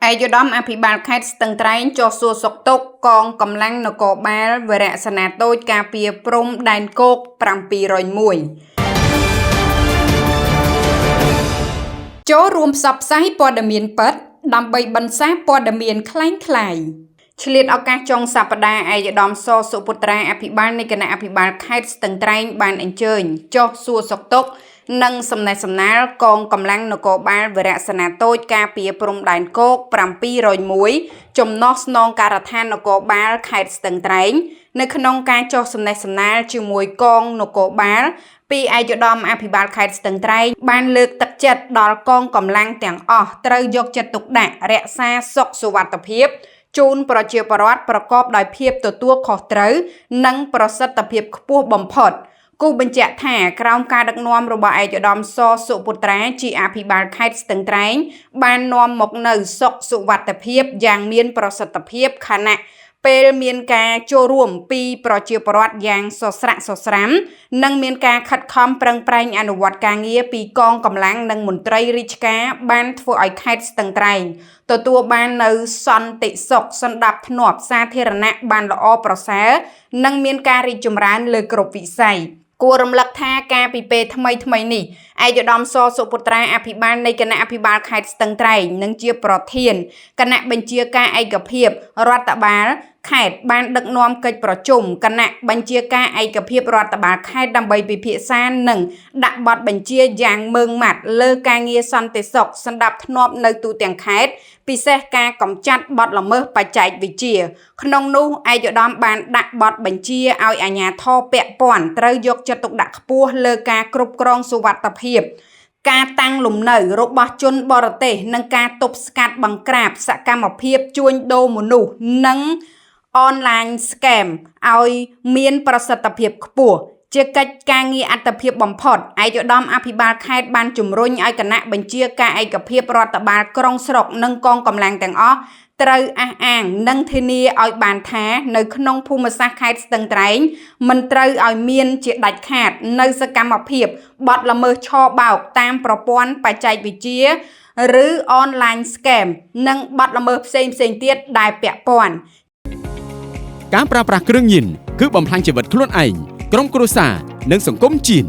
ឯកឧត្តមអភិបាលខេត្តស្ទឹងត្រែងចុះសួរសុខទុក្ខកងកម្លាំងនគរបាលវរៈសេនាតូចការពារព្រំដែនគោក701ចូលរួមផ្សព្វផ្សាយព័ត៌មានពិតដើម្បីបន្សាបព័ត៌មានคล้ายៗឆ្លៀតឱកាសចុងសប្តាហ៍ឯកឧត្តមសសុពុត្រាអភិបាលនៃគណៈអភិបាលខេត្តស្ទឹងត្រែងបានអញ្ជើញចុះសួរសុខទុក្ខនិងសំណេះសំណាលកងកម្លាំងនគរបាលវរៈសេនាតូចការពារព្រំដែនគោក701ចំណោះស្នងការដ្ឋាននគរបាលខេត្តស្ទឹងត្រែងនៅក្នុងការចុះសំណេះសំណាលជាមួយកងនគរបាលពីឯកឧត្តមអភិបាលខេត្តស្ទឹងត្រែងបានលើកទឹកចិត្តដល់កងកម្លាំងទាំងអស់ត្រូវយកចិត្តទុកដាក់រក្សាសុខសុវត្ថិភាពជូនប្រជាពលរដ្ឋប្រកបដោយភាពទទួលខុសត្រូវនិងប្រសិទ្ធភាពខ្ពស់បំផុតគូបញ្ជាក់ថាក្រោមការដឹកនាំរបស់ឯកឧត្តមសសុពុត្រាជាអភិបាលខេត្តស្ទឹងត្រែងបាននាំមកនូវសុខសុវត្ថិភាពយ៉ាងមានប្រសិទ្ធភាពខណៈពេលមានការចូលរួមពីប្រជាពលរដ្ឋយ៉ាងសស្រាក់សស្រាំនិងមានការខិតខំប្រឹងប្រែងអនុវត្តការងារពីកងកម្លាំងនិងមន្ត្រីរាជការបានធ្វើឲ្យខេត្តស្ទឹងត្រែងទទួលបាននៅសន្តិសុខសណ្ដាប់ធ្នាប់សាធារណៈបានល្អប្រសើរនិងមានការរីកចម្រើនលើគ្រប់វិស័យគួររំលឹកថាការពីពេលថ្មីនេះឯកឧត្តមសសុពុត្រាអភិបាលនៃគណៈអភិបាលខេត្តស្ទឹងត្រែងនិងជាប្រធានគណៈបញ្ជាការឯកភាពរដ្ឋបាលខេត្តបានដឹកនាំកិច្ចប្រជុំគណៈបញ្ជាការឯកភាពរដ្ឋបាលខេត្តដើម្បីពិភាក្សានិងដាក់បទបញ្ជាយ៉ាងម៉ឺងម៉ាត់លើការងារសន្តិសុខសណ្ដាប់ធ្នាប់នៅទូទាំងខេត្តពិសេសការកម្ចាត់បទល្មើសបច្ចេកវិទ្យាក្នុងនោះឯកឧត្តមបានដាក់បទបញ្ជាឲ្យអាជ្ញាធរពាក់ព័ន្ធត្រូវយកចិត្តទុកដាក់ខ្ពស់លើការគ្រប់គ្រងសុវត្ថិភាពការតាំងលំនៅរបស់ជនបរទេសនិងការទប់ស្កាត់បង្ក្រាបសកម្មភាពជួញដូរមនុស្សនិងonline scam ឲ្យមានប្រសិទ្ធភាពខ្ពស់ជាកិច្ចការងារអត្តភាពបំផុតឯកឧត្តមអភិបាលខេត្តបានជំរុញឲ្យគណៈបញ្ជាការឯកភាពរដ្ឋបាលក្រុងស្រុកនិងកងកម្លាំងទាំងអស់ត្រូវអះអាងនិងធានាឲ្យបានថានៅក្នុងភូមិសាស្ត្រខេត្តស្ទឹងត្រែងមិនត្រូវឲ្យមានជាដាច់ខាតនៅសកម្មភាពបទល្មើសឆបោកតាមប្រព័ន្ធបច្ចេកវិទ្យាឬ online scam និងបទល្មើសផ្សេងទៀតដែលពាក់ព័ន្ធការប្រើប្រាស់គ្រឿងញៀនគឺបំផ្លាញជីវិតខ្លួនឯងក្រុមគ្រួសារនិងសង្គមជាតិ